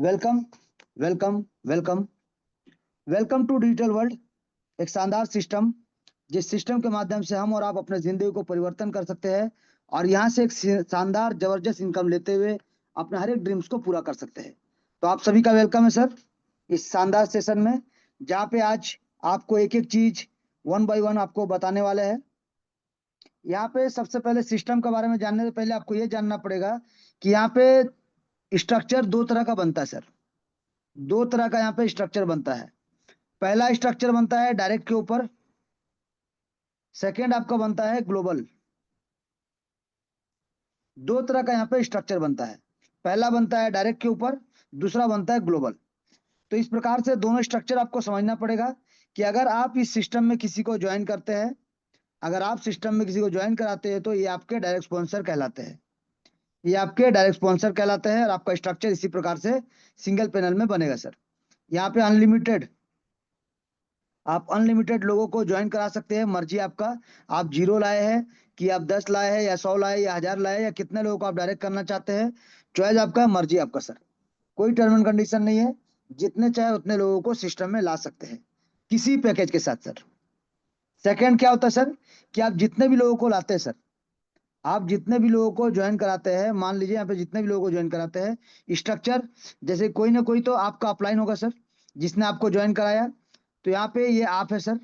Welcome welcome welcome welcome to digital world. एक शानदार system, जिस सिस्टम के माध्यम से हम और आप अपने जिंदगी को परिवर्तन कर सकते हैं और यहाँ से एक शानदार जबरदस्त इनकम लेते हुए अपने हर एक ड्रीम्स को पूरा कर सकते हैं। तो आप सभी का वेलकम है सर, इस शानदार सेशन में, जहाँ पे आज आपको एक एक चीज वन बाय वन आपको बताने वाले हैं। यहाँ पे सबसे पहले सिस्टम के बारे में जानने से पहले आपको ये जानना पड़ेगा कि यहाँ पे स्ट्रक्चर दो तरह का बनता है सर। दो तरह का यहाँ पे स्ट्रक्चर बनता है। पहला स्ट्रक्चर बनता है डायरेक्ट के ऊपर, सेकंड आपका बनता है ग्लोबल। दो तरह का यहाँ पे स्ट्रक्चर बनता है। पहला बनता है डायरेक्ट के ऊपर, दूसरा बनता है ग्लोबल। तो इस प्रकार से दोनों स्ट्रक्चर आपको समझना पड़ेगा कि अगर आप इस सिस्टम में किसी को ज्वाइन करते हैं, अगर आप सिस्टम में किसी को ज्वाइन कराते हैं तो ये आपके डायरेक्ट स्पॉन्सर कहलाते हैं। ये आपके डायरेक्ट स्पॉन्सर कहलाते हैं और आपका स्ट्रक्चर इसी प्रकार से सिंगल पैनल में बनेगा सर। यहाँ पे अनलिमिटेड, आप अनलिमिटेड लोगों को ज्वाइन करा सकते हैं, मर्जी आपका। आप जीरो लाए हैं कि आप 10 लाए हैं या 100 लाए या 1000 लाए या कितने लोगों को आप डायरेक्ट करना चाहते हैं, चॉइस आपका, मर्जी आपका सर। कोई टर्म एंड कंडीशन नहीं है, जितने चाहे उतने लोगों को सिस्टम में ला सकते हैं किसी पैकेज के साथ सर। सेकंड क्या होता है सर, कि आप जितने भी लोगों को लाते हैं सर, आप जितने भी लोगों को ज्वाइन कराते हैं, मान लीजिए यहाँ पे जितने भी लोगों को ज्वाइन कराते हैं स्ट्रक्चर, जैसे कोई ना कोई तो आपका अपलाइन होगा सर, जिसने आपको ज्वाइन कराया। तो यहाँ पे ये आप है सर।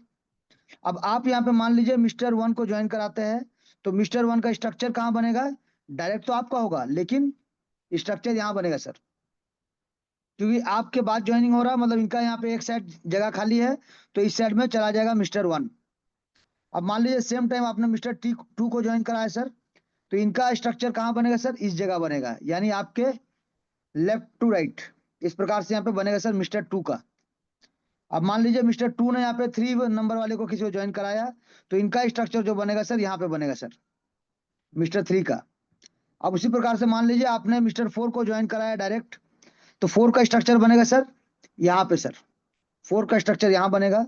अब आप यहाँ पे मान लीजिए मिस्टर वन को ज्वाइन कराते हैं, तो मिस्टर वन का स्ट्रक्चर कहाँ बनेगा? डायरेक्ट तो आपका होगा, लेकिन स्ट्रक्चर यहाँ बनेगा सर, क्योंकि आपके बाद ज्वाइनिंग हो रहा, मतलब इनका यहाँ पे एक साइड जगह खाली है, तो इस साइड में चला जाएगा मिस्टर वन। अब मान लीजिए सेम टाइम आपने मिस्टर टी टू को ज्वाइन कराया सर, तो इनका स्ट्रक्चर कहाँ बनेगा सर? इस जगह बनेगा, यानी आपके लेफ्ट टू राइट, इस प्रकार से यहाँ पे बनेगा सर मिस्टर टू का। अब मान लीजिए मिस्टर टू ने यहाँ पे 3 नंबर वाले को किसी को ज्वाइन कराया, तो इनका स्ट्रक्चर जो बनेगा सर यहाँ पे बनेगा सर, मिस्टर थ्री का। अब उसी प्रकार से मान लीजिए आपने मिस्टर फोर को ज्वाइन कराया डायरेक्ट, तो फोर का स्ट्रक्चर बनेगा सर यहाँ पे सर, फोर का स्ट्रक्चर यहाँ बनेगा।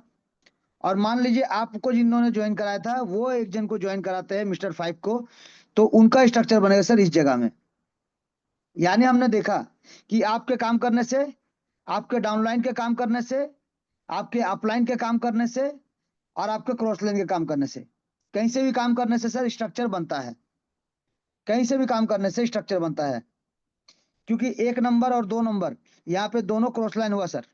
और मान लीजिए आपको जिन्होंने ज्वाइन कराया था वो एक जन को ज्वाइन कराते हैं मिस्टर फाइव को, तो उनका स्ट्रक्चर बनेगा सर इस जगह में। यानी हमने देखा कि आपके काम करने से, आपके डाउनलाइन के काम करने से, आपके अपलाइन के काम करने से और आपके क्रॉस लाइन के काम करने से, कहीं से भी काम करने से सर स्ट्रक्चर बनता है। कहीं से भी काम करने से स्ट्रक्चर बनता है, क्योंकि 1 नंबर और 2 नंबर यहाँ पे दोनों क्रॉस लाइन हुआ सर।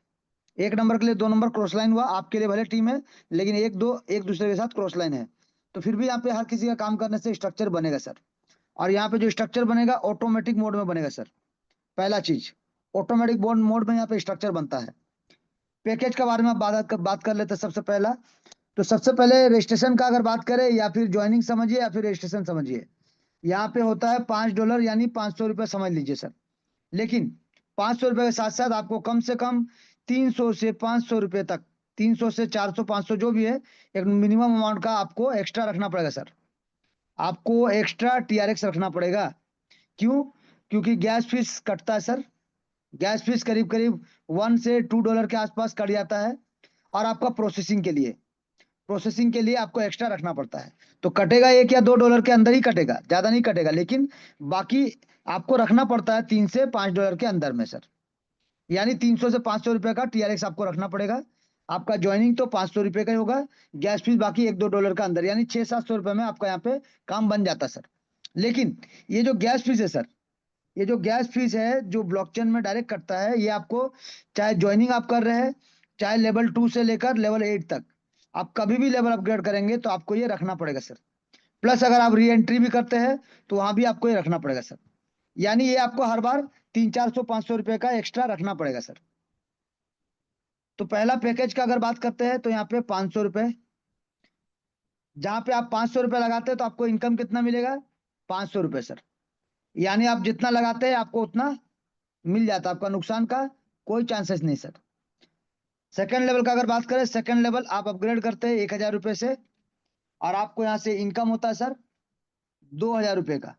1 नंबर के लिए 2 नंबर क्रॉस लाइन हुआ, आपके लिए भले टीम है लेकिन एक दो एक दूसरे के साथ क्रॉस लाइन है, तो फिर भी यहाँ पे हर किसी का काम करने से स्ट्रक्चर बनेगा सर। और यहाँ पे जो स्ट्रक्चर बनेगा ऑटोमेटिक मोड में बनेगा सर। पहला चीज, ऑटोमेटिक बोर्ड मोड में यहाँ पे स्ट्रक्चर बनता है। पैकेज के बारे में बात कर लेते हैं सबसे पहला। तो सबसे पहले रजिस्ट्रेशन का अगर बात करें, या फिर ज्वाइनिंग समझिए या फिर रजिस्ट्रेशन समझिए, यहाँ पे होता है $5, यानी 500 रुपये समझ लीजिए सर। लेकिन 500 रुपये के साथ साथ आपको कम से कम 300 से 500 रुपये तक, 300 से 400 500 जो भी है, एक मिनिमम अमाउंट का आपको एक्स्ट्रा रखना पड़ेगा सर। आपको एक्स्ट्रा TRX रखना पड़ेगा। क्यों? क्योंकि गैस फीस कटता है सर। गैस फीस करीब करीब $1 से $2 के आसपास कट जाता है। और आपका प्रोसेसिंग के लिए आपको एक्स्ट्रा रखना पड़ता है। तो कटेगा $1 या $2 के अंदर ही कटेगा, ज्यादा नहीं कटेगा, लेकिन बाकी आपको रखना पड़ता है $3 से $5 के अंदर में सर। यानी 300 से 500 रुपए का TRX आपको रखना पड़ेगा। आपका ज्वाइनिंग तो 500 रुपए का ही होगा, गैस फीस बाकी $1-2 का अंदर, यानी 600-700 रुपए में आपका यहाँ पे काम बन जाता है सर। लेकिन ये जो गैस फीस है सर, ये जो गैस फीस है जो ब्लॉकचेन में डायरेक्ट कटता है, ये आपको चाहे ज्वाइनिंग आप कर रहे हैं, चाहे लेवल 2 से लेकर लेवल 8 तक, आप कभी भी लेवल अपग्रेड करेंगे तो आपको ये रखना पड़ेगा सर। प्लस अगर आप री एंट्री भी करते हैं तो वहां भी आपको ये रखना पड़ेगा सर। यानी ये आपको हर बार 300-400-500 रुपए का एक्स्ट्रा रखना पड़ेगा सर। तो पहला पैकेज का अगर बात करते हैं तो यहाँ पे 500 रुपए, जहां पे आप 500 रुपए लगाते हैं तो आपको इनकम कितना मिलेगा? 500 रुपए सर। यानी आप जितना लगाते हैं आपको उतना मिल जाता है, आपका नुकसान का कोई चांसेस नहीं सर। सेकंड लेवल का अगर बात करें, सेकंड लेवल आप अपग्रेड करते हैं 1000 रुपए से, और आपको यहाँ से इनकम होता है सर 2000 रुपए का।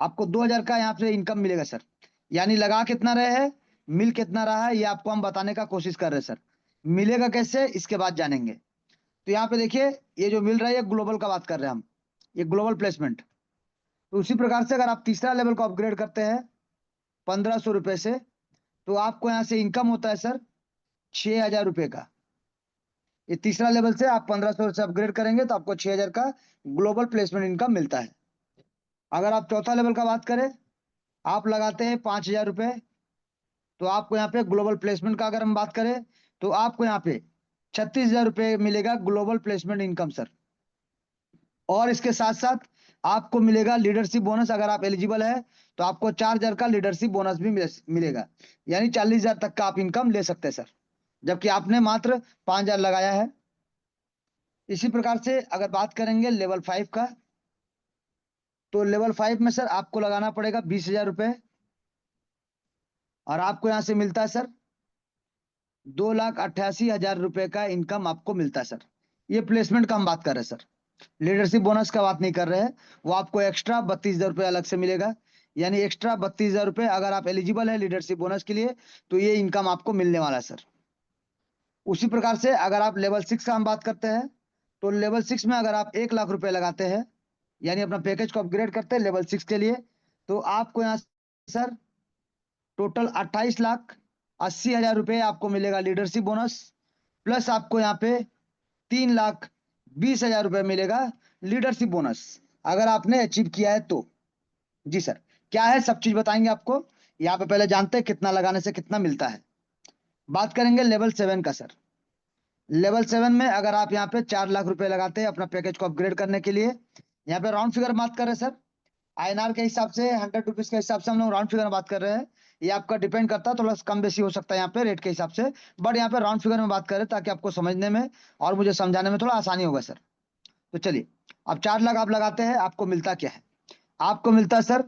आपको 2000 का यहाँ से इनकम मिलेगा सर। यानी लगा कितना रहे हैं, मिल कितना रहा है, ये आपको हम बताने का कोशिश कर रहे हैं सर। मिलेगा कैसे, इसके बाद जानेंगे। तो यहाँ पे देखिए, ये जो मिल रहा है ये ग्लोबल का बात कर रहे हैं हम, ये ग्लोबल प्लेसमेंट। तो उसी प्रकार से अगर आप तीसरा लेवल को अपग्रेड करते हैं 1500 रुपए से, तो आपको यहाँ से इनकम होता है सर 6,000 रुपये का। ये तीसरा लेवल से आप 1500 से अपग्रेड करेंगे तो आपको 6,000 का ग्लोबल प्लेसमेंट इनकम मिलता है। अगर आप चौथा लेवल का बात करें, आप लगाते हैं 5,000 रुपये, तो आपको यहाँ पे ग्लोबल प्लेसमेंट का अगर हम बात करें तो आपको यहाँ पे 36,000 रुपये मिलेगा ग्लोबल प्लेसमेंट इनकम सर। और इसके साथ साथ आपको मिलेगा लीडरशिप बोनस। अगर आप एलिजिबल है तो आपको 4,000 का लीडरशिप बोनस भी मिलेगा, यानी 40,000 तक का आप इनकम ले सकते हैं सर, जबकि आपने मात्र 5,000 लगाया है। इसी प्रकार से अगर बात करेंगे लेवल 5 का, तो लेवल 5 में सर आपको लगाना पड़ेगा 20,000 रुपये, और आपको यहाँ से मिलता है सर 2,88,000 रुपये का इनकम आपको मिलता है सर। ये प्लेसमेंट का हम बात कर रहे हैं सर, लीडरशिप बोनस का बात नहीं कर रहे हैं। वो आपको एक्स्ट्रा 32,000 रुपये अलग से मिलेगा, यानी एक्स्ट्रा 32,000 रुपये अगर आप एलिजिबल है लीडरशिप बोनस के लिए तो ये इनकम आपको मिलने वाला है सर। उसी प्रकार से अगर आप लेवल 6 का हम बात करते हैं, तो लेवल 6 में अगर आप 1 लाख रुपए लगाते हैं, यानी अपना पैकेज को अपग्रेड करते हैं लेवल 6 के लिए, तो आपको यहाँ सर टोटल 28,80,000 रुपये आपको मिलेगा लीडरशिप बोनस, प्लस आपको यहाँ पे 3,20,000 रुपये मिलेगा लीडरशिप बोनस, अगर आपने अचीव किया है तो। जी सर, क्या है सब चीज बताएंगे आपको। यहाँ पे पहले जानते हैं कितना लगाने से कितना मिलता है। बात करेंगे लेवल 7 का सर। लेवल 7 में अगर आप यहाँ पे 4 लाख रुपए लगाते हैं अपना पैकेज को अपग्रेड करने के लिए, यहाँ पे राउंड फिगर बात कर रहे हैं सर, INR के हिसाब से 100 रुपीज के हिसाब से हम लोग राउंड फिगर में बात कर रहे हैं। ये आपका डिपेंड करता है, थोड़ा कम बेसी हो सकता है यहाँ पे रेट के हिसाब से, बट यहाँ पे राउंड फिगर में बात कर रहे हैं ताकि आपको समझने में और मुझे समझाने में थोड़ा आसानी होगा सर। तो चलिए, अब 4 लाख आप लगाते हैं, आपको मिलता क्या है। आपको मिलता है सर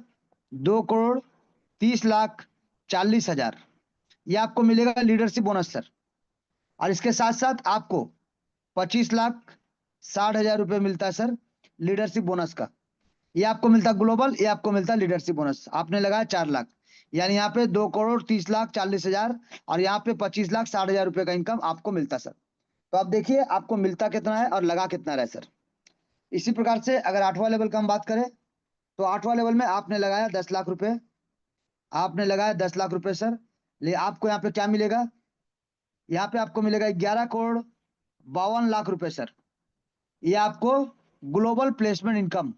2,30,40,000, ये आपको मिलेगा लीडरशिप बोनस सर। और इसके साथ साथ आपको 25,60,000 रुपये मिलता है सर लीडरशिप बोनस का। ये आपको मिलता है ग्लोबल, ये आपको मिलता है लीडरशिप बोनस। आपने लगाया 4 लाख, यानी यहाँ पे 2,30,40,000 और यहाँ पे 25,60,000 रुपये का इनकम आपको मिलता सर। तो आप देखिए आपको मिलता कितना है और लगा कितना रहा सर। इसी प्रकार से अगर 8वां लेवल का हम बात करें, तो 8वां लेवल में आपने लगाया 10 लाख रुपए, आपने लगाया 10 लाख रुपए सर। ले आपको यहाँ पे क्या मिलेगा, यहाँ पे आपको मिलेगा 11,52,00,000 रुपए सर। ये आपको ग्लोबल प्लेसमेंट इनकम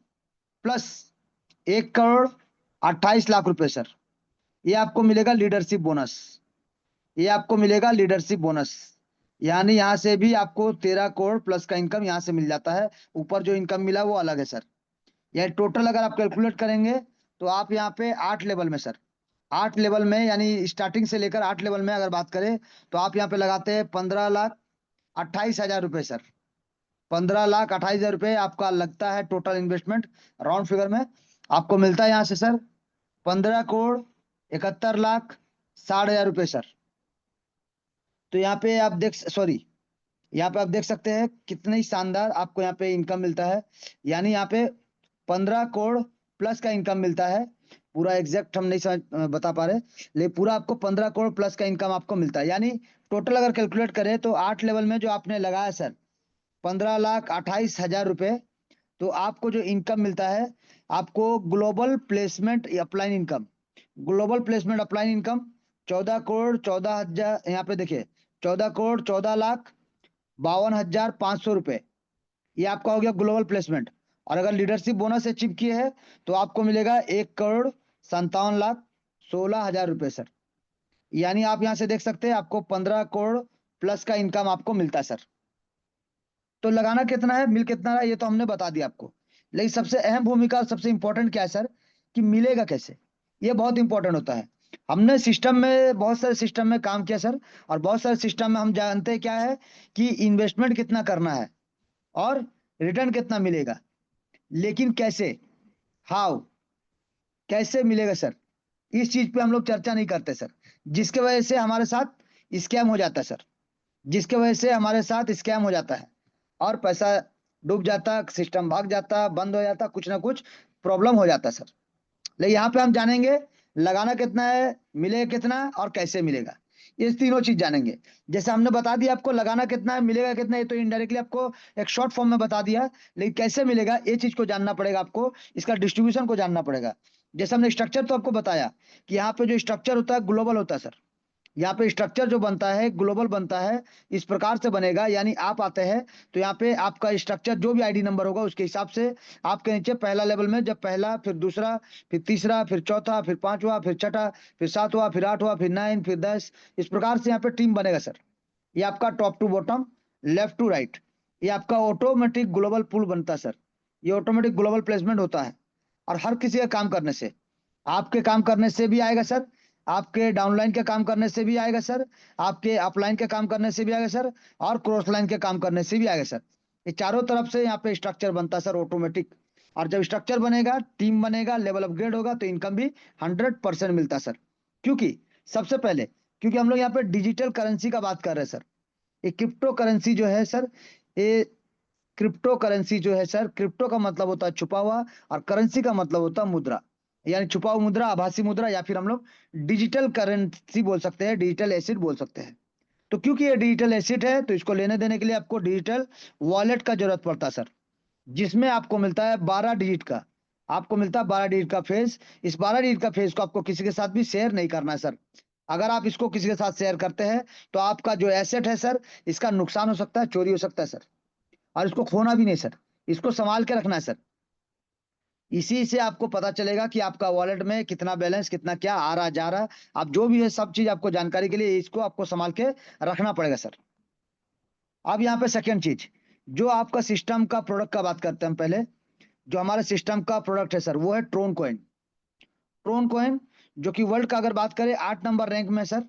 प्लस 1,28,00,000 रुपए सर। ये आपको मिलेगा लीडरशिप बोनस, ये आपको मिलेगा लीडरशिप बोनस, यानी यहाँ से भी आपको 13 करोड़ प्लस का इनकम यहाँ से मिल जाता है। ऊपर जो इनकम मिला वो अलग है सर। यानी टोटल अगर आप कैलकुलेट करेंगे तो आप यहाँ पे 8 लेवल में सर, 8 लेवल में यानी स्टार्टिंग से लेकर 8 लेवल में अगर बात करें तो आप यहाँ पे लगाते हैं 15,28,000 रुपए सर। 15,28,000 रुपये आपका लगता है टोटल इन्वेस्टमेंट राउंड फिगर में। आपको मिलता है यहाँ से सर 15,71,60,000 रुपये सर। तो यहाँ पे आप यहाँ पे आप देख सकते हैं कितनी शानदार आपको यहाँ पे इनकम मिलता है। यानी यहाँ पे 15 करोड़ प्लस का इनकम मिलता है। पूरा एग्जैक्ट हम नहीं समझ बता पा रहे, लेकिन पूरा आपको 15 करोड़ प्लस का इनकम आपको मिलता है। यानी टोटल अगर कैलकुलेट करें तो 8 लेवल में जो आपने लगाया सर 15,28,000 रुपये, तो आपको जो इनकम मिलता है आपको global placement upline income, global placement upline income 14,14,00,000, यहाँ पे देखिए 14,14,52,500 रुपए, ये आपका हो गया ग्लोबल प्लेसमेंट। और अगर लीडरशिप बोनस अचीव किए हैं तो आपको मिलेगा 1,57,16,000 रुपए सर। यानी आप यहां से देख सकते हैं आपको 15 करोड़ प्लस का इनकम आपको मिलता है सर। तो लगाना कितना है मिल कितना रहा ये तो हमने बता दिया आपको, लेकिन सबसे अहम भूमिका और सबसे इंपॉर्टेंट क्या है सर कि मिलेगा कैसे, ये बहुत इंपॉर्टेंट होता है। हमने सिस्टम में बहुत सारे सिस्टम में काम किया सर, और बहुत सारे सिस्टम में हम जानते हैं क्या है कि इन्वेस्टमेंट कितना करना है और रिटर्न कितना मिलेगा, लेकिन कैसे, हाउ, कैसे मिलेगा सर, इस चीज पे हम लोग चर्चा नहीं करते सर। जिसके वजह से हमारे साथ स्कैम हो जाता है सर, जिसके वजह से हमारे साथ स्कैम हो जाता है और पैसा डूब जाता, सिस्टम भाग जाता, बंद हो जाता, कुछ ना कुछ प्रॉब्लम हो जाता सर। लेकिन यहाँ पे हम जानेंगे लगाना कितना है, मिलेगा कितना और कैसे मिलेगा, ये तीनों चीज जानेंगे। जैसे हमने बता दिया आपको लगाना कितना है मिलेगा कितना, ये तो इनडायरेक्टली आपको एक शॉर्ट फॉर्म में बता दिया, लेकिन कैसे मिलेगा ये चीज को जानना पड़ेगा आपको, इसका डिस्ट्रीब्यूशन को जानना पड़ेगा। जैसे हमने स्ट्रक्चर तो आपको बताया कि यहाँ पे जो स्ट्रक्चर होता है ग्लोबल होता है सर, यहाँ पे स्ट्रक्चर जो बनता है ग्लोबल बनता है, इस प्रकार से बनेगा, यानी आप आते हैं तो यहाँ पे आपका स्ट्रक्चर जो भी आईडी नंबर होगा उसके हिसाब से आपके नीचे पहला लेवल में जब पहला, फिर दूसरा, फिर तीसरा, फिर चौथा, फिर पांचवा, फिर छठा, फिर सातवां, फिर आठवां, फिर 9, फिर 10, इस प्रकार से यहाँ पे टीम बनेगा सर। ये आपका top to bottom, left to right, ये आपका ऑटोमेटिक ग्लोबल पुल बनता है सर। ये ऑटोमेटिक ग्लोबल प्लेसमेंट होता है और हर किसी के काम करने से, आपके काम करने से भी आएगा सर, आपके डाउनलाइन के काम करने से भी आएगा सर, आपके अपलाइन के काम करने से भी आएगा सर, और क्रॉस लाइन के काम करने से भी आएगा सर। ये चारों तरफ से यहाँ पे स्ट्रक्चर बनता है सर ऑटोमेटिक। और जब स्ट्रक्चर बनेगा, टीम बनेगा, लेवल अपग्रेड होगा, तो इनकम भी 100% मिलता है सर। क्योंकि सबसे पहले, क्योंकि हम लोग यहाँ पे डिजिटल करेंसी का बात कर रहे हैं सर। ये क्रिप्टो करेंसी जो है सर, ये क्रिप्टो करेंसी जो है सर, क्रिप्टो का मतलब होता है छुपा हुआ, और करेंसी का मतलब होता है मुद्रा, यानी छुपा हुआ मुद्रा, आभासी मुद्रा, या फिर हम लोग डिजिटल करेंसी बोल सकते हैं, डिजिटल एसिड बोल सकते हैं। तो क्योंकि ये डिजिटल एसिड है, तो इसको लेने देने के लिए आपको डिजिटल वॉलेट का जरूरत पड़ता है सर, जिसमें आपको मिलता है 12 डिजिट का, आपको मिलता है 12 डिजिट का फेस। इस 12 डिजिट का फेस को आपको किसी के साथ भी शेयर नहीं करना है सर। अगर आप इसको किसी के साथ शेयर करते हैं तो आपका जो एसेट है सर, इसका नुकसान हो सकता है, चोरी हो सकता है सर, और इसको खोना भी नहीं सर, इसको संभाल के रखना है सर। इसी से आपको पता चलेगा कि आपका वॉलेट में कितना बैलेंस, कितना क्या आ रहा जा रहा, आप जो भी है सब चीज आपको जानकारी के लिए इसको आपको संभाल के रखना पड़ेगा सर। अब यहाँ पे सेकेंड चीज, जो आपका सिस्टम का प्रोडक्ट का बात करते हैं हम पहले। जो हमारे सिस्टम का प्रोडक्ट है सर, वो है ट्रोन कॉइन। ट्रोन कॉइन जो कि वर्ल्ड का अगर बात करें 8 नंबर रैंक में सर,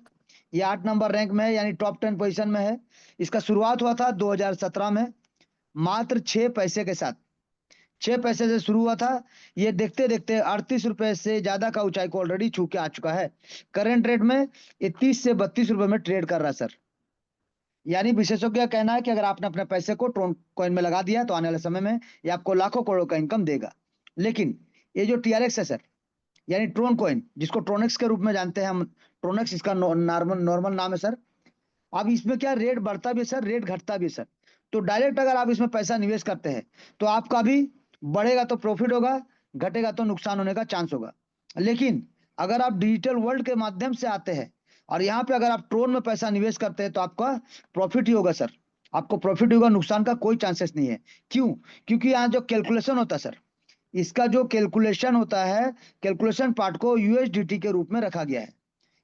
ये 8 नंबर रैंक में है, यानी टॉप 10 पोजीशन में है। इसका शुरुआत हुआ था 2017 में, मात्र 6 पैसे के साथ। 6 पैसे से शुरू हुआ था। ये देखते देखते 38 रुपए से ज्यादा का ऊंचाई को ऑलरेडी छू के आ चुका है। करंट रेट में ये 30 से 32 रुपए में ट्रेड कर रहा है सर। यानी विशेषज्ञ का कहना है कि अगर आपने अपने पैसे को ट्रोन कॉइन में लगा दिया तो आने वाले समय में ये आपको लाखों करोड़ का इनकम देगा। लेकिन ये जो टीआरएक्स है सर, यानी ट्रोन कॉइन, जिसको ट्रोनेक्स के रूप में जानते हैं हम, ट्रोनेक्स इसका नॉर्मल नॉर्मल नाम है सर। अब इसमें क्या रेट बढ़ता भी है सर, रेट घटता भी है सर। तो डायरेक्ट अगर आप इसमें पैसा निवेश करते हैं तो आपका भी बढ़ेगा तो प्रॉफिट होगा, घटेगा तो नुकसान होने का चांस होगा। लेकिन अगर आप डिजिटल वर्ल्ड के माध्यम से आते हैं और यहाँ पे अगर आप ट्रोन में पैसा निवेश करते हैं तो आपका प्रॉफिट ही होगा सर। आपको प्रॉफिट होगा, नुकसान का कोई चांसेस नहीं है। क्यों? क्योंकि यहाँ जो कैलकुलेशन होता है सर, इसका जो कैलकुलेशन होता है, कैलकुलेशन पार्ट को यूएसडीटी के रूप में रखा गया है।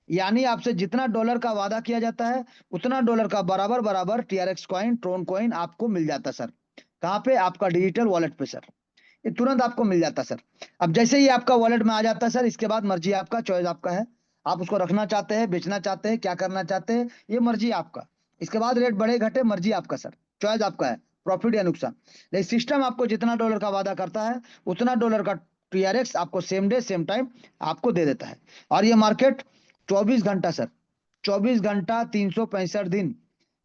यानी आपसे जितना डॉलर का वादा किया जाता है उतना डॉलर का बराबर बराबर टीआरएक्स कॉइन, ट्रोन कॉइन आपको मिल जाता है सर। कहाँ पे? आपका डिजिटल वॉलेट पे सर। ये तुरंत आपको मिल जाता है सर। अब जैसे ही आपका वॉलेट में आ जाता है सर, इसके बाद मर्जी आपका, चॉइस आपका है। आप उसको रखना चाहते हैं, बेचना चाहते हैं, क्या करना चाहते हैं, ये मर्जी आपका। इसके बाद रेट बढ़े घटे मर्जी आपका सर, चॉइस आपका है, प्रॉफिट या नुकसान। लेकिन सिस्टम आपको जितना डॉलर का वादा करता है उतना डॉलर का टीआरएक्स आपको सेम डे सेम टाइम आपको दे देता है। और ये मार्केट 24 घंटा सर, 24 घंटा 365 दिन,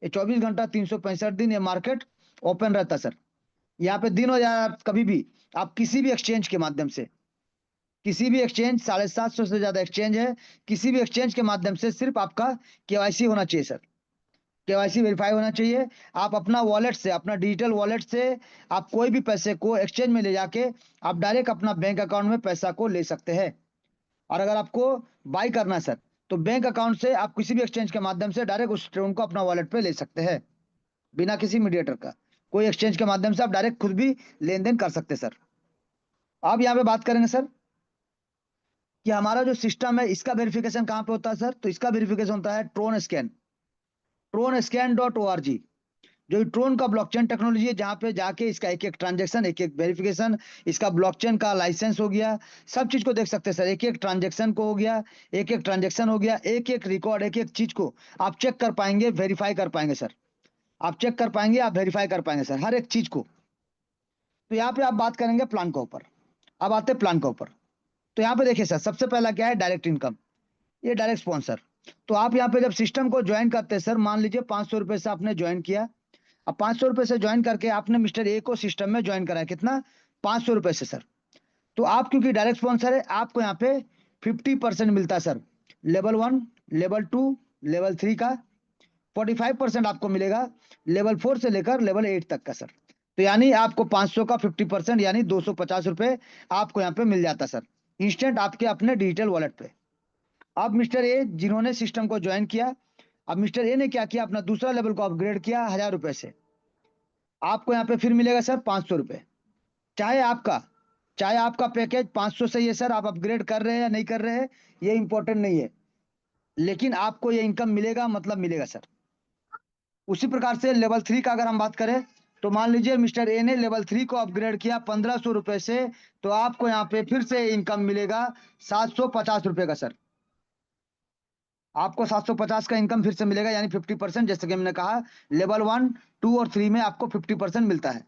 ये 24 घंटा 365 दिन ये मार्केट ओपन रहता है सर। यहाँ पे दिन हो या रात कभी भी आप किसी भी एक्सचेंज के माध्यम से, किसी भी एक्सचेंज, 750 से ज्यादा एक्सचेंज है, किसी भी एक्सचेंज के माध्यम से सिर्फ आपका केवाईसी होना चाहिए सर। केवाईसी वेरीफाई होना चाहिए। आप अपना वॉलेट से, अपना डिजिटल वॉलेट से आप कोई भी पैसे को एक्सचेंज में ले जाके आप डायरेक्ट अपना बैंक अकाउंट में पैसा को ले सकते हैं। और अगर आपको बाई करना है सर, तो बैंक अकाउंट से आप किसी भी एक्सचेंज के माध्यम से डायरेक्ट उस ट्रेन को अपना वॉलेट पे ले सकते हैं, बिना किसी मीडिएटर का। कोई एक्सचेंज के माध्यम से आप डायरेक्ट खुद भी लेन देन कर सकते हैं सर। अब यहाँ पे बात करेंगे सर कि हमारा जो सिस्टम है इसका वेरिफिकेशन कहाँ पे होता है सर। तो इसका वेरिफिकेशन होता है ट्रोन स्कैन, TronScan.org। जो ट्रोन का ब्लॉकचेन टेक्नोलॉजी है, जहाँ पे जाके इसका एक एक ट्रांजेक्शन, एक एक वेरिफिकेशन, इसका ब्लॉकचेन का लाइसेंस हो गया, सब चीज को देख सकते हैं सर। एक एक ट्रांजेक्शन को हो गया, एक एक ट्रांजेक्शन हो गया, एक एक रिकॉर्ड, एक एक चीज को आप चेक कर पाएंगे, वेरीफाई कर पाएंगे सर। आप चेक कर पाएंगे, आप वेरीफाई कर पाएंगे सर, हर एक चीज को। तो यहाँ पे आप बात करेंगे प्लान के ऊपर। अब आते हैं प्लान के ऊपर। तो यहाँ पे देखिए सर, सबसे पहला क्या है? डायरेक्ट इनकम, ये डायरेक्ट स्पॉन्सर। तो आप यहाँ पे जब सिस्टम को ज्वाइन करते हैं सर, मान लीजिए 500 रुपए से आपने ज्वाइन किया। अब 500 रुपए से ज्वाइन करके आपने मिस्टर ए को सिस्टम में ज्वाइन कराया, कितना? 500 रुपए से सर। तो आप क्योंकि डायरेक्ट स्पॉन्सर है, आपको यहाँ पे 50% मिलता है सर। लेवल 1, लेवल 2, लेवल 3 का 45% आपको मिलेगा, लेवल 4 से लेकर लेवल 8 तक का सर। तो यानी आपको 500 का 50% यानी 250 रुपए आपको यहाँ पे मिल जाता सर, इंस्टेंट आपके अपने डिजिटल वॉलेट पे। अब मिस्टर ए जिन्होंने सिस्टम को ज्वाइन किया, अब मिस्टर ए ने क्या किया, अपना दूसरा लेवल को अपग्रेड किया 1000 रुपए से। आपको यहाँ पे फिर मिलेगा सर 500 रुपए। चाहे आपका चाहे आपका पैकेज 500 से ही है सर, आप अपग्रेड कर रहे हैं या नहीं कर रहे हैं ये इंपॉर्टेंट नहीं है, लेकिन आपको ये इनकम मिलेगा, मतलब मिलेगा सर। उसी प्रकार से लेवल 3 का अगर हम बात करें, तो मान लीजिए मिस्टर ए ने लेवल 3 को अपग्रेड किया 1500 रुपए से, तो आपको यहाँ पे फिर से इनकम मिलेगा 750 रुपए का सर। आपको 750 का इनकम फिर से मिलेगा, यानी 50%, जैसे कि हमने कहा लेवल 1, 2 और 3 में आपको 50% मिलता है।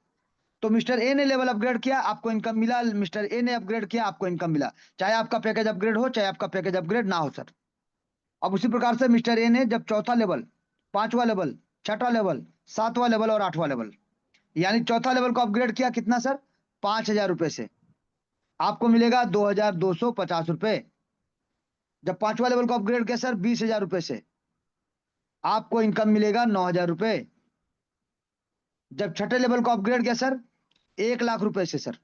तो मिस्टर ए ने लेवल अपग्रेड किया, आपको इनकम मिला, मिस्टर ए ने अपग्रेड किया, आपको इनकम मिला, चाहे आपका पैकेज अपग्रेड हो चाहे आपका पैकेज अपग्रेड ना हो सर। अब उसी प्रकार से मिस्टर ए ने जब चौथा लेवल, पांचवा लेवल, छठा लेवल, सातवां लेवल और आठवां लेवल, यानी चौथा लेवल को अपग्रेड किया कितना सर, 5000 रुपए से, आपको मिलेगा 2250 रुपए। जब पांचवा लेवल को अपग्रेड किया सर 20000 रुपए से, आपको इनकम मिलेगा 9000 रुपए। जब छठे लेवल को अपग्रेड किया सर 1 लाख रुपए से सर,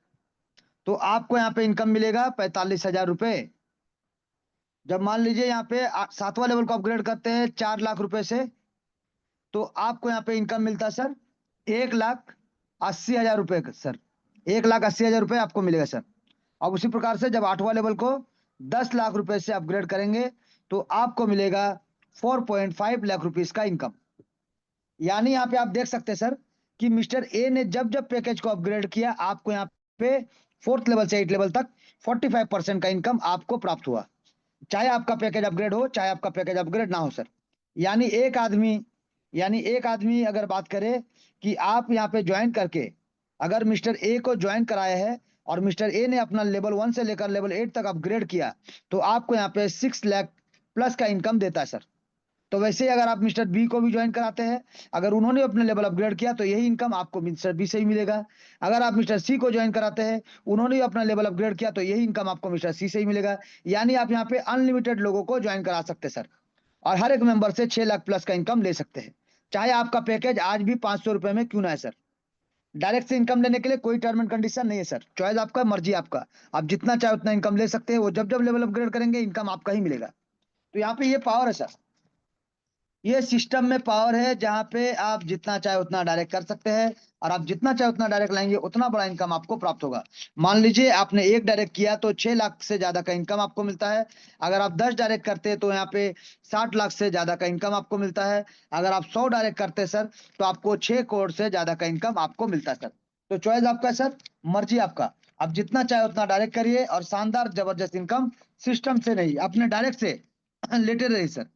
तो आपको यहाँ पे इनकम मिलेगा 45,000 रुपए। जब मान लीजिए यहाँ पे सातवां लेवल को अपग्रेड करते हैं 4 लाख रुपए से, तो आपको यहाँ पे इनकम मिलता है सर 1,80,000 रुपए सर, 1,80,000 रुपए आपको मिलेगा सर। अब उसी प्रकार से जब आठवां लेवल को 10 लाख रुपए से अपग्रेड करेंगे, तो आपको मिलेगा 4.5 लाख रुपीज का इनकम। यानी यहाँ पे आप देख सकते हैं सर कि मिस्टर ए ने जब जब पैकेज को अपग्रेड किया, आपको यहाँ पे 4th लेवल से 8 लेवल तक 45% का इनकम आपको प्राप्त हुआ, चाहे आपका पैकेज अपग्रेड हो चाहे आपका पैकेज अपग्रेड ना हो सर। यानी एक आदमी यानी एक आदमी अगर बात करे कि आप यहाँ पे ज्वाइन करके अगर मिस्टर ए को ज्वाइन कराया है और मिस्टर ए ने अपना लेवल 1 से लेकर लेवल 8 तक अपग्रेड किया, तो आपको यहाँ पे 6 लाख प्लस का इनकम देता है सर। तो वैसे ही अगर आप मिस्टर बी को भी ज्वाइन कराते हैं, अगर उन्होंने अपने लेवल अपग्रेड किया तो यही इनकम आपको मिस्टर बी से ही मिलेगा। अगर आप मिस्टर सी को ज्वाइन कराते हैं, उन्होंने अपना लेवल अपग्रेड किया तो यही इनकम आपको मिस्टर सी से ही मिलेगा। यानी आप यहाँ पे अनलिमिटेड लोगों को ज्वाइन करा सकते हैं सर, और हर एक मेंबर से 6 लाख प्लस का इनकम ले सकते हैं, चाहे आपका पैकेज आज भी 500 रुपए में क्यों ना है सर। डायरेक्ट से इनकम लेने के लिए कोई टर्म एंड कंडीशन नहीं है सर, चॉइस आपका, मर्जी आपका, आप जितना चाहे उतना इनकम ले सकते हैं। वो जब जब लेवल अपग्रेड करेंगे इनकम आपका ही मिलेगा। तो यहाँ पे ये पावर है सर, ये सिस्टम में पावर है जहां पे आप जितना चाहे उतना डायरेक्ट कर सकते हैं, और आप जितना चाहे उतना डायरेक्ट लाएंगे उतना बड़ा इनकम आपको प्राप्त होगा। मान लीजिए आपने एक डायरेक्ट किया तो 6 लाख से ज्यादा का इनकम आपको मिलता है। अगर आप 10 डायरेक्ट करते हैं तो यहाँ पे 60 लाख से ज्यादा का इनकम आपको मिलता है। अगर आप 100 डायरेक्ट करते हैं सर, तो आपको 6 करोड़ से ज्यादा का इनकम आपको मिलता है सर। तो चॉइस आपका है सर, मर्जी आपका, आप जितना चाहे उतना डायरेक्ट करिए और शानदार जबरदस्त इनकम सिस्टम से नहीं अपने डायरेक्ट से लेते रहिए सर।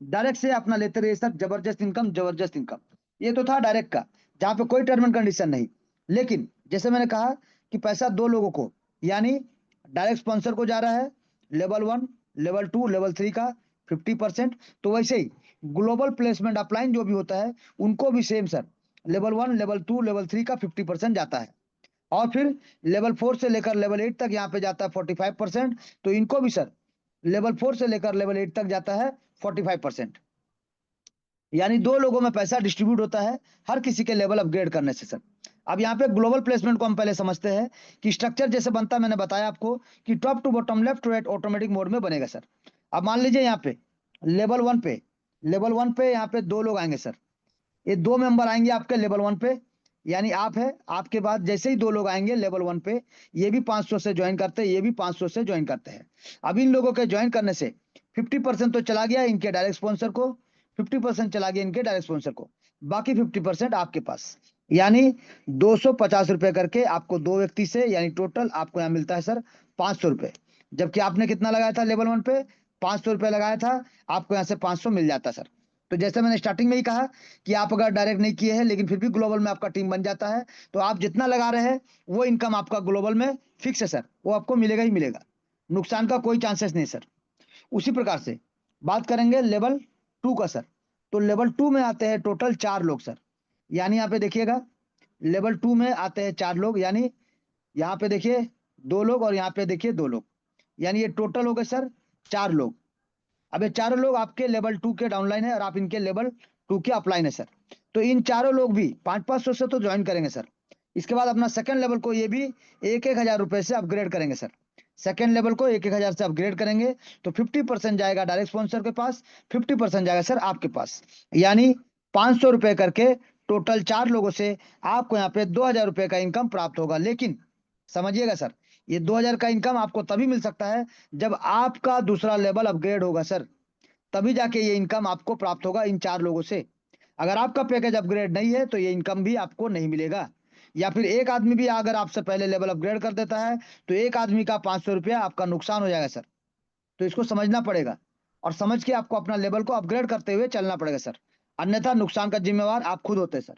डायरेक्ट से अपना लेते रहिए सर, जबरदस्त इनकम, जबरदस्त इनकम। ये तो था डायरेक्ट का, जहां पे कोई टर्म एंड कंडीशन नहीं। लेकिन जैसे मैंने कहा कि पैसा दो लोगों को, यानी डायरेक्ट स्पॉन्सर को जा रहा है लेवल 1, लेवल 2, लेवल 3 का 50%। तो वैसे ही ग्लोबल प्लेसमेंट अपलाइन जो भी होता है उनको भी same sir, level 1, level 2, level 3 का 50% जाता है। और फिर लेवल 4 से लेकर लेवल 8 तक यहाँ पे जाता है 45%। तो इनको भी सर लेवल 4 से लेकर लेवल 8 तक जाता है 45%। यानी दो लोगों में पैसा डिस्ट्रीब्यूट होता है हर किसी के लेवल अपग्रेड करने से सर। अब यहाँ पे ग्लोबल प्लेसमेंट को हम पहले समझते हैं कि स्ट्रक्चर जैसे बनता है, मैंने बताया आपको कि top to bottom, left to right automatic mode में बनेगा सर। अब मान लीजिए यहाँ पे लेवल 1 पे यहाँ पे दो लोग आएंगे सर, ये दो मेंबर आएंगे आपके लेवल 1 पे, यानी आप है, आपके बाद जैसे ही दो लोग आएंगे लेवल 1 पे, ये भी 500 से ज्वाइन करते हैं, ये भी 500 से ज्वाइन करते हैं। अब इन लोगों के ज्वाइन करने से 50% तो चला गया इनके डायरेक्ट स्पॉन्सर को, 50% चला गया इनके डायरेक्ट स्पॉन्सर को, बाकी 50% आपके पास। यानी 250 रुपए करके आपको दो व्यक्ति से, यानी टोटल आपको यहाँ मिलता है सर 500 रुपए। जबकि आपने कितना लगाया था लेवल 1 पे, 500 रुपए लगाया था, आपको यहाँ से 500 मिल जाता सर। तो जैसे मैंने स्टार्टिंग में ही कहा कि आप अगर डायरेक्ट नहीं किए हैं लेकिन फिर भी ग्लोबल में आपका टीम बन जाता है, तो आप जितना लगा रहे हैं वो इनकम आपका ग्लोबल में फिक्स है सर, वो आपको मिलेगा ही मिलेगा, नुकसान का कोई चांसेस नहीं सर। उसी प्रकार से बात करेंगे लेवल 2 का सर। तो लेवल 2 में आते हैं टोटल 4 लोग सर। यानी यहाँ पे देखिएगा लेवल 2 में आते हैं 4 लोग, यानी यहाँ पे देखिए 2 लोग और यहाँ पे देखिए 2 लोग, यानी ये टोटल हो गए सर 4 लोग। अब ये चारों लोग आपके लेवल 2 के डाउनलाइन है और आप इनके लेवल 2 के अपलाइन है सर। तो इन चारों लोग भी 500-500 से तो ज्वाइन करेंगे सर। इसके बाद अपना सेकंड लेवल को ये भी 1,000 रुपए से अपग्रेड करेंगे सर। सेकेंड लेवल को 1,000 से अपग्रेड करेंगे तो 50% जाएगा डायरेक्ट स्पॉन्सर के पास, 50% जाएगा सर आपके पास, यानी 500 रुपए करके टोटल 4 लोगों से आपको यहाँ पे 2,000 रुपए का इनकम प्राप्त होगा। लेकिन समझिएगा सर, ये 2,000 का इनकम आपको तभी मिल सकता है जब आपका दूसरा लेवल अपग्रेड होगा सर, तभी जाके ये इनकम आपको प्राप्त होगा इन 4 लोगों से। अगर आपका पैकेज अपग्रेड नहीं है तो ये इनकम भी आपको नहीं मिलेगा। या फिर एक आदमी भी अगर आपसे पहले लेवल अपग्रेड कर देता है तो एक आदमी का 500 रुपया आपका नुकसान हो जाएगा सर। तो इसको समझना पड़ेगा और समझ के आपको अपना लेवल को अपग्रेड करते हुए चलना पड़ेगा सर, अन्यथा नुकसान का जिम्मेवार आप खुद होते हैं सर।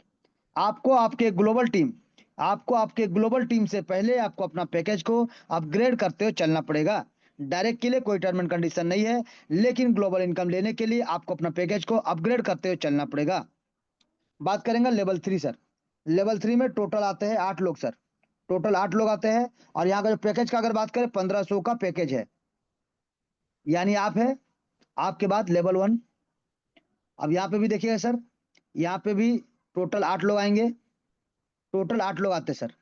आपको आपके ग्लोबल टीम आपको आपके ग्लोबल टीम से पहले आपको अपना पैकेज को अपग्रेड करते हुए चलना पड़ेगा। डायरेक्ट के लिए कोई टर्म एंड कंडीशन नहीं है, लेकिन ग्लोबल इनकम लेने के लिए आपको अपना पैकेज को अपग्रेड करते हुए चलना पड़ेगा। बात करेंगे लेवल 3 सर। लेवल 3 में टोटल आते हैं 8 लोग सर, टोटल 8 लोग आते हैं। और यहाँ का जो पैकेज का अगर बात करें 1500 का पैकेज है, यानी आप है, आपके बाद लेवल 1। अब यहाँ पे भी देखिएगा सर, यहाँ पे भी टोटल 8 लोग आएंगे, टोटल 8 लोग आते हैं सर।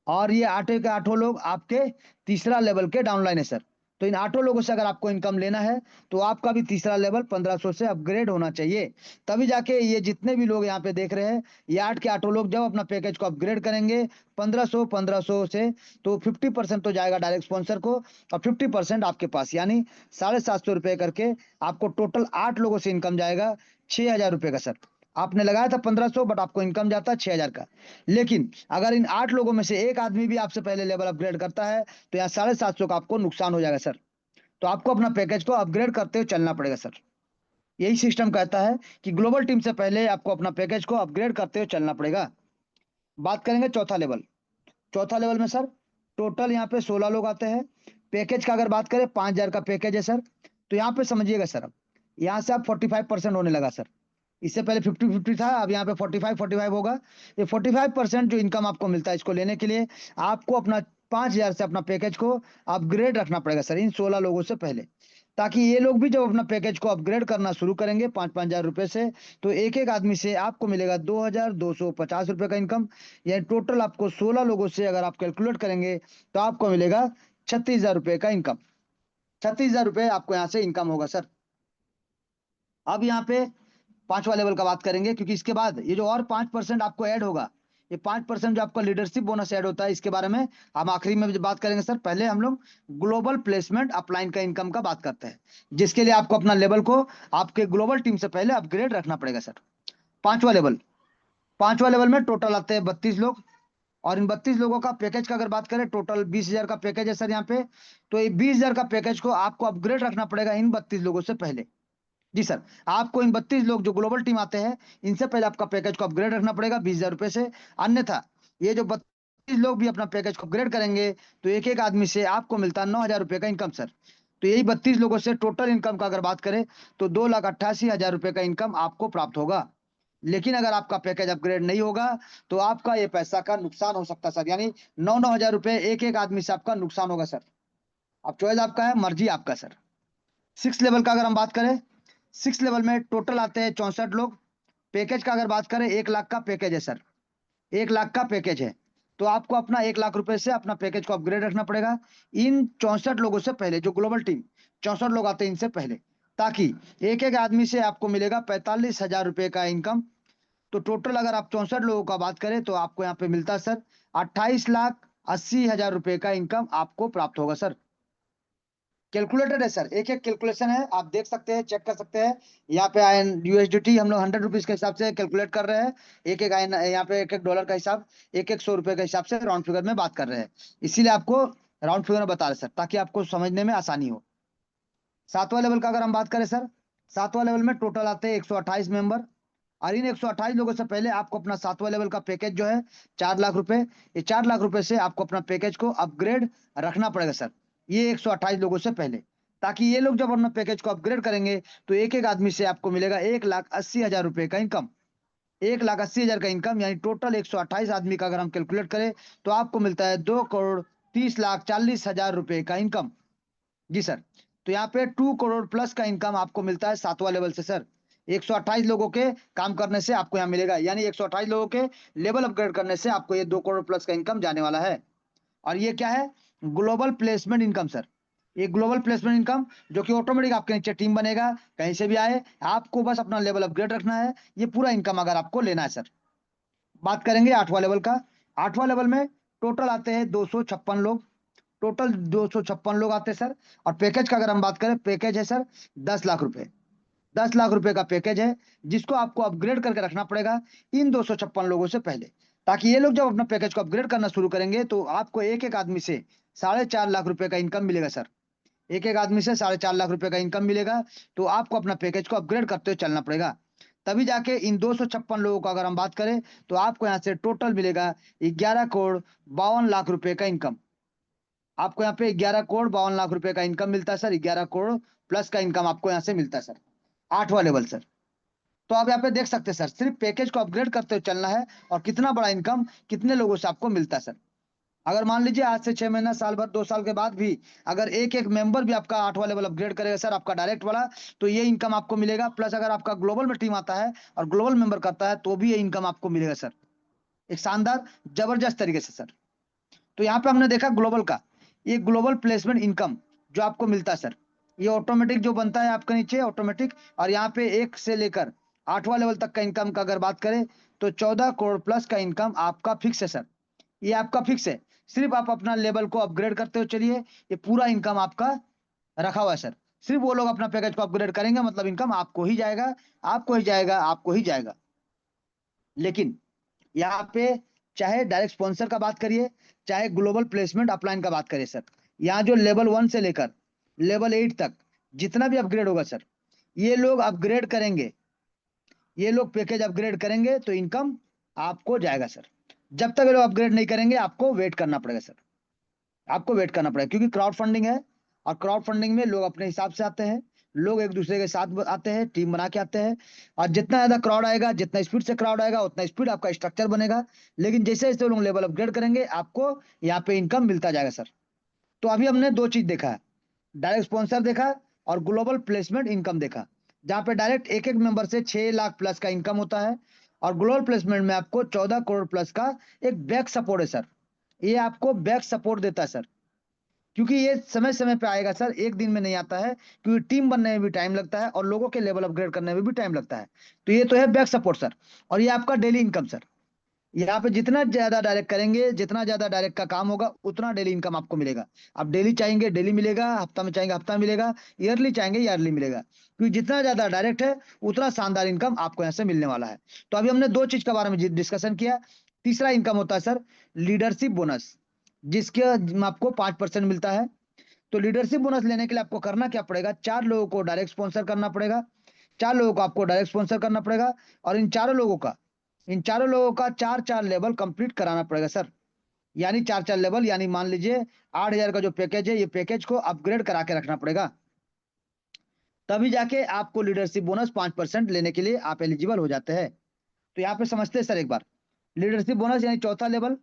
और ये 8 के 8 लोग आपके तीसरा लेवल के डाउनलाइन है सर। तो इन 8 लोगों से अगर आपको इनकम लेना है तो आपका भी तीसरा लेवल 1500 से अपग्रेड होना चाहिए, तभी जाके ये जितने भी लोग यहाँ पे देख रहे हैं, ये 8 के 8 लोग जब अपना पैकेज को अपग्रेड करेंगे 1500 से, तो 50% तो जाएगा डायरेक्ट स्पॉन्सर को और 50% आपके पास, यानी 750 रुपए करके आपको टोटल 8 लोगों से इनकम जाएगा 6,000 रुपए का सर। आपने लगाया था 1500, बट आपको इनकम जाता है 6,000 का। लेकिन अगर इन 8 लोगों में से एक आदमी भी आपसे पहले लेवल अपग्रेड करता है तो यहाँ 750 का आपको नुकसान हो जाएगा सर। तो आपको अपना पैकेज को अपग्रेड करते हुए चलना पड़ेगा सर। यही सिस्टम कहता है कि ग्लोबल टीम से पहले आपको अपना पैकेज को अपग्रेड करते हुए चलना पड़ेगा। बात करेंगे चौथा लेवल। चौथा लेवल में सर टोटल यहाँ पे 16 लोग आते हैं। पैकेज का अगर बात करें 5,000 का पैकेज है सर। तो यहाँ पे समझिएगा सर, अब यहाँ से आप 45% होने लगा सर। इससे पहले 50-50 था, अब यहाँ पे 45-45 होगा। ये 45% जो इनकम आपको मिलता है, इसको लेने के लिए आपको अपना 5,000 से अपना पैकेज को अपग्रेड रखना पड़ेगा सर इन 16 लोगों से पहले, ताकि ये लोग भी जब अपना पैकेज को अपग्रेड करना शुरू करेंगे 5,000 रुपए से, तो एक एक आदमी से आपको मिलेगा 2,250 रुपए का इनकम। यानी टोटल आपको 16 लोगों से अगर आप कैलकुलेट करेंगे तो आपको मिलेगा 36,000 रुपए का इनकम। 36,000 रुपए आपको यहाँ से इनकम होगा सर। अब यहाँ पे पांचवा लेवल का बात करेंगे, क्योंकि इसके बाद ये जो और 5% आपको ऐड होगा, ये 5% जो आपका लीडरशिप बोनस ऐड होता है, इसके बारे में हम आखिरी में जब बात करेंगे सर। पहले हम लोग ग्लोबल प्लेसमेंट अपलाइन का इनकम का बात करते हैं, जिसके लिए आपको अपना लेवल को आपके ग्लोबल टीम से पहले अपग्रेड रखना पड़ेगा सर। पांचवा लेवल, पांचवा लेवल में टोटल आते हैं 32 लोग। और इन 32 लोगों का पैकेज का अगर बात करें, टोटल 20,000 का पैकेज है सर यहाँ पे। तो ये 20,000 का पैकेज को आपको अपग्रेड रखना पड़ेगा इन 32 लोगों से पहले। जी सर, आपको इन 32 लोग जो ग्लोबल टीम आते हैं, इनसे पहले आपका पैकेज को अपग्रेड रखना पड़ेगा 20,000 रुपए से। अन्यथा ये जो 32 लोग भी अपना पैकेज को अपग्रेड करेंगे तो एक एक आदमी से आपको मिलता है 9,000 रुपए का इनकम सर। तो यही 32 लोगों से टोटल इनकम का अगर बात करें तो 2,88,000 रुपए का इनकम आपको प्राप्त होगा। लेकिन अगर आपका पैकेज अपग्रेड नहीं होगा तो आपका ये पैसा का नुकसान हो सकता है सर, यानी 9,000 रुपए एक एक आदमी से आपका नुकसान होगा सर। अब चॉइस आपका है, मर्जी आपका सर। 6 लेवल का अगर हम बात करें, 6 लेवल में टोटल आते हैं 64 लोग। पैकेज का अगर बात करें 1,00,000 का पैकेज है सर, 1,00,000 का पैकेज है। तो आपको अपना 1,00,000 रुपए से अपना पैकेज को अपग्रेड रखना पड़ेगा इन 64 लोगों से पहले, जो ग्लोबल टीम 64 लोग आते हैं इनसे पहले, ताकि एक एक आदमी से आपको मिलेगा 45,000 रुपए का इनकम। तो टोटल अगर आप 64 लोगों का बात करें तो आपको यहाँ पे मिलता है सर 28,80,000 रुपए का इनकम आपको प्राप्त होगा सर। कैलकुलेटेड है सर, एक एक कैलकुलेशन है, आप देख सकते हैं, चेक कर सकते हैं। यहाँ पे आयन यूएसडीटी हम लोग 100 रुपीज के हिसाब से कैलकुलेट कर रहे हैं। एक एक आयन यहाँ पे एक एक डॉलर का हिसाब, एक एक 100 रुपए के हिसाब से राउंड फिगर में बात कर रहे हैं। इसीलिए आपको राउंड फिगर में बता रहे सर, ताकि आपको समझने में आसानी हो। सातवां लेवल का अगर हम बात करें सर, सातवां लेवल में टोटल आते हैं 128 मेंबर। और इन 128 लोगों से पहले आपको अपना सातवां लेवल का पैकेज जो है 4,00,000 रुपए, ये 4,00,000 रुपए से आपको अपना पैकेज को अपग्रेड रखना पड़ेगा सर, ये 128 लोगों से पहले। ताकि ये लोग जब अपना पैकेज को अपग्रेड करेंगे तो एक एक आदमी से आपको मिलेगा 1,80,000 रुपए का इनकम। 1,80,000 का इनकम, यानी टोटल 128 आदमी का अगर हम कैलकुलेट करें तो आपको मिलता है 2,30,40,000 रुपए का इनकम। जी सर, तो यहाँ पे 2 करोड़ प्लस का इनकम आपको मिलता है सातवां लेवल से सर। 128 लोगों के काम करने से आपको यहाँ मिलेगा, यानी 128 लोगों के लेवल अपग्रेड करने से आपको ये 2 करोड़ प्लस का इनकम जाने वाला है। और ये क्या है, ग्लोबल प्लेसमेंट इनकम सर। ये ग्लोबल प्लेसमेंट इनकम जो कि ऑटोमेटिक आपके नीचे टीम बनेगा, कहीं से भी आए, आपको बस अपना लेवल अपग्रेड रखना है। ये पूरा इनकम अगर आपको लेना है सर। बात करेंगे 8वां लेवल का। 8वां लेवल में टोटल आते हैं 256 लोग। टोटल 256 लोग आते हैं सर। और पैकेज का अगर हम बात करें, पैकेज है सर 10 लाख रुपए। 10 लाख रुपए का पैकेज है, जिसको आपको अपग्रेड करके रखना पड़ेगा इन 256 लोगों से पहले, ताकि ये लोग जब अपना पैकेज को अपग्रेड करना शुरू करेंगे तो आपको एक एक आदमी से 4.5 लाख रुपए का इनकम मिलेगा सर। एक एक आदमी से 4.5 लाख रुपए का इनकम मिलेगा। तो आपको अपना पैकेज को अपग्रेड करते हुए चलना पड़ेगा, तभी जाके इन 256 लोगों का अगर हम बात करें तो आपको यहाँ से टोटल मिलेगा 11 करोड़ 52 लाख रुपए का इनकम। आपको यहाँ पे 11 करोड़ 52 लाख रुपए का इनकम मिलता है सर। 11 करोड़ प्लस का इनकम आपको यहाँ से मिलता है सर। 8वां level sir. तो आप यहाँ पे देख सकते हैं सर, सिर्फ पैकेज को अपग्रेड करते हुए चलना है और कितना बड़ा इनकम कितने लोगों से आपको मिलता है सर। अगर मान लीजिए आज से 6 महीना, साल भर, 2 साल के बाद भी अगर एक एक मेंबर भी आपका 8वां लेवल अपग्रेड करेगा सर, आपका डायरेक्ट वाला, तो ये इनकम आपको मिलेगा। प्लस अगर आपका ग्लोबल में टीम आता है और ग्लोबल मेंबर करता है तो भी ये इनकम आपको मिलेगा सर, एक शानदार जबरदस्त तरीके से सर। तो यहाँ पे हमने देखा ग्लोबल का, ये ग्लोबल प्लेसमेंट इनकम जो आपको मिलता है सर, ये ऑटोमेटिक जो बनता है आपके नीचे ऑटोमेटिक। और यहाँ पे 1 से लेकर 8वां लेवल तक का इनकम का अगर बात करें तो 14 करोड़ प्लस का इनकम आपका फिक्स है सर। ये आपका फिक्स है, सिर्फ आप अपना लेवल को अपग्रेड करते हुए चलिए, ये पूरा इनकम आपका रखा हुआ है सर। सिर्फ वो लोग अपना पैकेज को अपग्रेड करेंगे, मतलब इनकम आपको ही जाएगा, आपको ही जाएगा, आपको ही जाएगा। लेकिन यहाँ पे चाहे डायरेक्ट स्पॉन्सर का बात करिए, चाहे ग्लोबल प्लेसमेंट अपलाइन का बात करिए सर, यहाँ जो लेवल 1 से लेकर लेवल 8 तक जितना भी अपग्रेड होगा सर, ये लोग अपग्रेड करेंगे, ये लोग पैकेज अपग्रेड करेंगे तो इनकम आपको जाएगा सर। जब तक ये लोग अपग्रेड नहीं करेंगे आपको वेट करना पड़ेगा सर। आपको वेट करना पड़ेगा, क्योंकि क्राउड फंडिंग है, और क्राउड फंडिंग में लोग अपने हिसाब से आते हैं। लोग एक दूसरे के साथ आते हैं, टीम बना के आते हैं। और जितना ज्यादा क्राउड आएगा, जितना स्पीड से क्राउड आएगा, उतना स्पीड आपका स्ट्रक्चर बनेगा। लेकिन जैसे जैसे लोग लेवल अपग्रेड करेंगे आपको यहाँ पे इनकम मिलता जाएगा सर। तो अभी हमने दो चीज देखा है, डायरेक्ट स्पॉन्सर देखा और ग्लोबल प्लेसमेंट इनकम देखा, जहाँ पे डायरेक्ट एक एक मेंबर से 6 लाख प्लस का इनकम होता है। और ग्लोबल प्लेसमेंट में आपको 14 करोड़ प्लस का एक बैक सपोर्ट है सर। ये आपको बैक सपोर्ट देता है सर, क्योंकि ये समय समय पे आएगा सर, एक दिन में नहीं आता है, क्योंकि टीम बनने में भी टाइम लगता है और लोगों के लेवल अपग्रेड करने में भी टाइम लगता है। तो ये तो है बैक सपोर्ट सर। और ये आपका डेली इनकम सर। यहाँ पे जितना ज्यादा डायरेक्ट करेंगे, जितना ज्यादा डायरेक्ट का काम होगा, उतना डेली इनकम आपको मिलेगा। आप डेली चाहेंगे डेली मिलेगा, हफ्ता में चाहेंगे हफ्ता मिलेगा, ईयरली चाहेंगे ईयरली मिलेगा, क्योंकि जितना ज्यादा डायरेक्ट है उतना शानदार इनकम आपको यहाँ से मिलने वाला है। तो अभी हमने दो चीज के बारे में डिस्कशन किया। तीसरा इनकम होता है सर लीडरशिप बोनस, जिसके आपको 5% मिलता है। तो लीडरशिप बोनस लेने के लिए आपको करना क्या पड़ेगा, 4 लोगों को डायरेक्ट स्पॉन्सर करना पड़ेगा। 4 लोगों को आपको डायरेक्ट स्पॉन्सर करना पड़ेगा। और इन चारों लोगों का 4 4 लेवल कंप्लीट कराना पड़ेगा सर। यानी 4 4 लेवल, यानी मान लीजिए 8,000 का जो पैकेज है, ये पैकेज को अपग्रेड करा के रखना पड़ेगा, तभी जाके आपको लीडरशिप बोनस 5% लेने के लिए आप एलिजिबल हो जाते हैं। तो यहाँ पे समझते हैं सर एक बार, लीडरशिप बोनस यानी चौथा लेवल,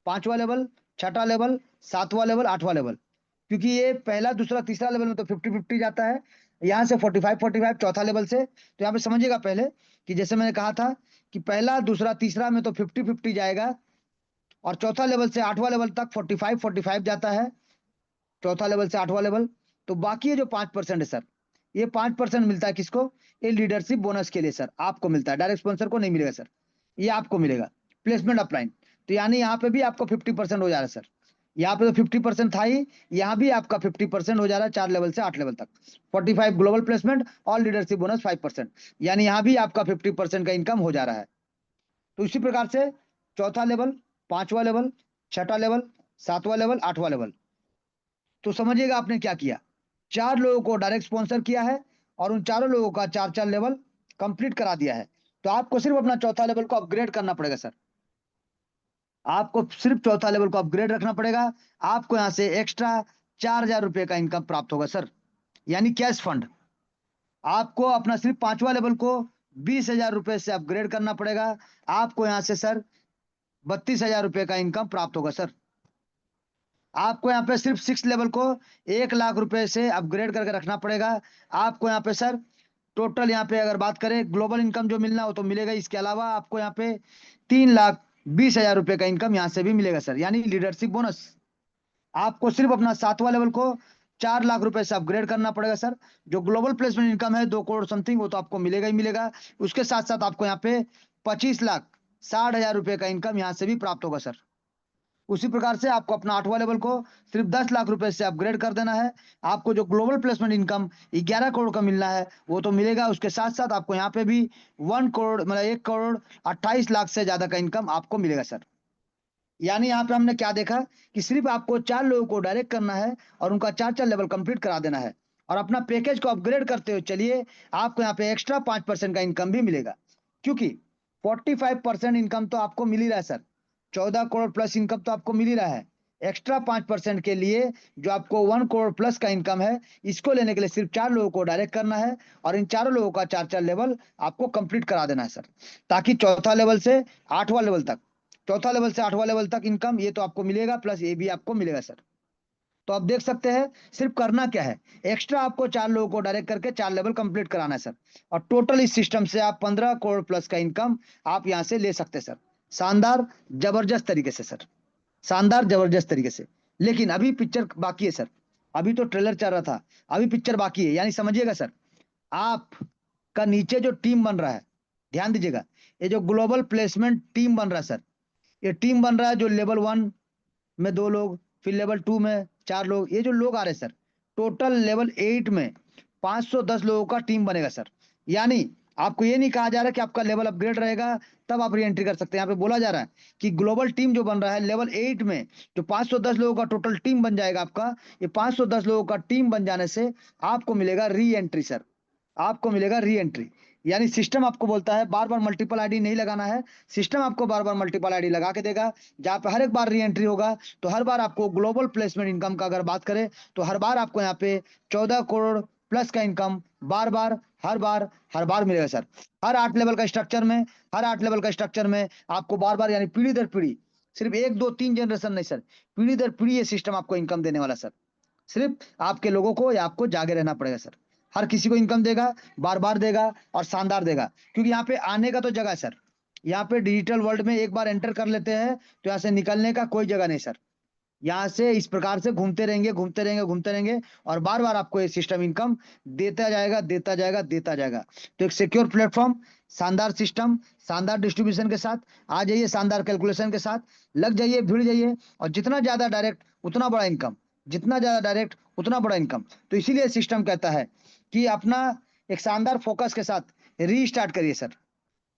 5वां लेवल, छठा लेवल, 7वां लेवल, 8वां लेवल। क्योंकि ये पहला दूसरा तीसरा लेवल में तो 50-50 जाता है, यहाँ से 45-45 चौथा लेवल से। तो यहाँ पे समझिएगा पहले कि जैसे मैंने कहा था कि पहला दूसरा तीसरा में तो 50-50 जाएगा, और चौथा लेवल से 8वां लेवल तक 45-45 जाता है, चौथा लेवल से 8वां लेवल। तो बाकी ये जो 5% है सर, ये 5% मिलता है किसको, ये लीडरशिप बोनस के लिए सर आपको मिलता है, डायरेक्ट स्पॉन्सर को नहीं मिलेगा सर, ये आपको मिलेगा प्लेसमेंट अपलाइन। तो यानी यहाँ पे भी आपको 50% हो जा रहा है सर। यहाँ पे तो 50% था ही, यहाँ भी आपका 50% हो जा रहा है 4 लेवल से 8 लेवल तक। 45 ग्लोबल प्लेसमेंट और लीडरशिप बोनस 5%, यानी यहाँ भी आपका 50% का इनकम हो जा रहा है। तो इसी प्रकार से चौथा लेवल, 5वां लेवल, छठा लेवल, 7वां लेवल, 8वां लेवल। तो समझिएगा आपने क्या किया, 4 लोगों को डायरेक्ट स्पॉन्सर किया है और उन चारों लोगों का 4 4 लेवल कंप्लीट करा दिया है। तो आपको सिर्फ अपना चौथा लेवल को अपग्रेड करना पड़ेगा सर। आपको सिर्फ चौथा लेवल को अपग्रेड रखना पड़ेगा। आपको यहाँ से एक्स्ट्रा 4,000 रुपए का इनकम प्राप्त होगा सर, यानी कैश फंड। आपको अपना सिर्फ 5वां लेवल को 20,000 रुपए से अपग्रेड करना पड़ेगा। आपको यहाँ से सर 32,000 रुपए का इनकम प्राप्त होगा सर। आपको यहाँ पे सिर्फ 6 लेवल को 1 लाख रुपए से अपग्रेड करके रखना पड़ेगा। आपको यहाँ पे सर टोटल, यहाँ पे अगर बात करें ग्लोबल इनकम जो मिलना हो तो मिलेगा, इसके अलावा आपको यहाँ पे 3,20,000 रुपए का इनकम यहाँ से भी मिलेगा सर, यानी लीडरशिप बोनस। आपको सिर्फ अपना 7वां लेवल को 4 लाख रुपए से अपग्रेड करना पड़ेगा सर। जो ग्लोबल प्लेसमेंट इनकम है 2 करोड़ समथिंग, वो तो आपको मिलेगा ही मिलेगा। उसके साथ साथ आपको यहाँ पे 25,60,000 रुपए का इनकम यहाँ से भी प्राप्त होगा सर। उसी प्रकार से आपको अपना 8वां लेवल को सिर्फ 10 लाख रुपए से अपग्रेड कर देना है। आपको जो ग्लोबल प्लेसमेंट इनकम 11 करोड़ का मिलना है वो तो मिलेगा। उसके साथ साथ आपको यहाँ पे भी 1 करोड़ मतलब 1 करोड़ 28 लाख से ज्यादा का इनकम आपको मिलेगा सर। यानी यहाँ पे हमने क्या देखा कि सिर्फ आपको 4 लोगों को डायरेक्ट करना है और उनका 4 4 लेवल कंप्लीट करा देना है और अपना पैकेज को अपग्रेड करते हुए चलिए, आपको यहाँ पे एक्स्ट्रा 5% का इनकम भी मिलेगा। क्योंकि 45% इनकम तो आपको मिल ही रहा है सर। 14 करोड़ प्लस इनकम तो आपको मिल ही रहा है। एक्स्ट्रा 5% के लिए जो आपको 1 करोड़ प्लस का इनकम है, इसको लेने के लिए सिर्फ 4 लोगों को डायरेक्ट करना है और इन 4 लोगों का 4 4 लेवल आपको कंप्लीट करा देना है सर। ताकि चौथा लेवल से 8वां लेवल तक, चौथा लेवल से 8वां लेवल तक इनकम ये तो आपको मिलेगा, प्लस ये भी आपको मिलेगा सर। तो आप देख सकते हैं सिर्फ करना क्या है, एक्स्ट्रा आपको 4 लोगों को डायरेक्ट करके 4 लेवल कंप्लीट कराना है सर। और टोटल इस सिस्टम से आप 15 करोड़ प्लस का इनकम आप यहां से ले सकते हैं सर। शानदार जबरदस्त तरीके से सर, शानदार जबरदस्त तरीके से। लेकिन अभी पिक्चर बाकी है सर, अभी तो ट्रेलर चल रहा था, अभी पिक्चर बाकी है। यानी समझिएगा सर, आप का नीचे जो टीम बन रहा है, ध्यान दीजिएगा, ये जो ग्लोबल प्लेसमेंट टीम बन रहा है सर, ये टीम बन रहा है जो लेवल 1 में 2 लोग, फिर लेवल 2 में 4 लोग, ये जो लोग आ रहे हैं सर, टोटल लेवल 8 में 510 लोगों का टीम बनेगा सर। यानी आपको ये नहीं कहा जा रहा कि आपका लेवल अपग्रेड रहेगा तब आप री एंट्री कर सकते हैं। यहाँ पे बोला जा रहा है कि ग्लोबल टीम जो बन रहा है लेवल 8 में, जो 510 लोगों का टोटल टीम बन जाएगा आपका, ये 510 लोगों का टीम बन जाने से आपको मिलेगा री एंट्री सर। आपको मिलेगा री एंट्री। यानी सिस्टम आपको बोलता है बार बार मल्टीपल आईडी नहीं लगाना है, सिस्टम आपको बार बार मल्टीपल आईडी लगा के देगा। जहां पे हर एक बार री एंट्री होगा तो हर बार आपको ग्लोबल प्लेसमेंट इनकम का अगर बात करें तो हर बार आपको यहाँ पे 14 करोड़ प्लस का इनकम बार बार हर बार मिलेगा सर। हर 8 लेवल का स्ट्रक्चर में, हर 8 लेवल का स्ट्रक्चर में आपको बार बार, यानी पीढ़ी दर पीढ़ी, सिर्फ 1 2 3 जनरेशन नहीं सर, पीढ़ी दर पीढ़ी ये सिस्टम आपको इनकम देने वाला सर। सिर्फ आपके लोगों को या आपको जागे रहना पड़ेगा सर। हर किसी को इनकम देगा, बार बार देगा और शानदार देगा। क्योंकि यहाँ पे आने का तो जगह है सर, यहाँ पे डिजिटल वर्ल्ड में एक बार एंटर कर लेते हैं तो यहाँ से निकलने का कोई जगह नहीं सर। यहाँ से इस प्रकार से घूमते रहेंगे घूमते रहेंगे घूमते रहेंगे और बार बार आपको ये सिस्टम इनकम देता जाएगा देता जाएगा देता जाएगा। तो एक सिक्योर प्लेटफॉर्म, शानदार सिस्टम, शानदार डिस्ट्रीब्यूशन के साथ आ जाइए, शानदार कैलकुलेशन के साथ लग जाइए, भिड़ जाइए। और जितना ज्यादा डायरेक्ट उतना बड़ा इनकम, जितना ज्यादा डायरेक्ट उतना बड़ा इनकम। तो इसीलिए सिस्टम कहता है कि अपना एक शानदार फोकस के साथ रीस्टार्ट करिए सर,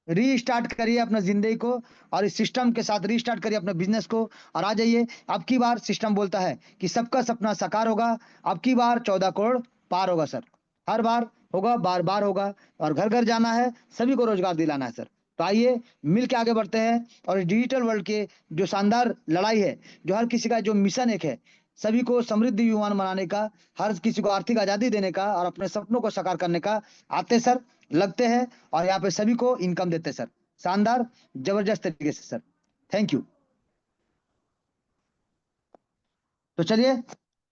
रीस्टार्ट करिए अपना जिंदगी को और इस सिस्टम के साथ रीस्टार्ट करिए अपने बिजनेस को। और आ जाइए, अब की बार सिस्टम बोलता है कि सबका सपना साकार होगा, अब की बार 14 करोड़ पार होगा सर। हर बार होगा, बार बार होगा और घर घर जाना है, सभी को रोजगार दिलाना है सर। तो आइए मिल के आगे बढ़ते हैं और इस डिजिटल वर्ल्ड के जो शानदार लड़ाई है, जो हर किसी का जो मिशन एक है, सभी को समृद्धि युवान बनाने का, हर किसी को आर्थिक आजादी देने का और अपने सपनों को साकार करने का, आते सर, लगते हैं और यहाँ पे सभी को इनकम देते सर, शानदार जबरदस्त तरीके से सर। Thank you. तो चलिए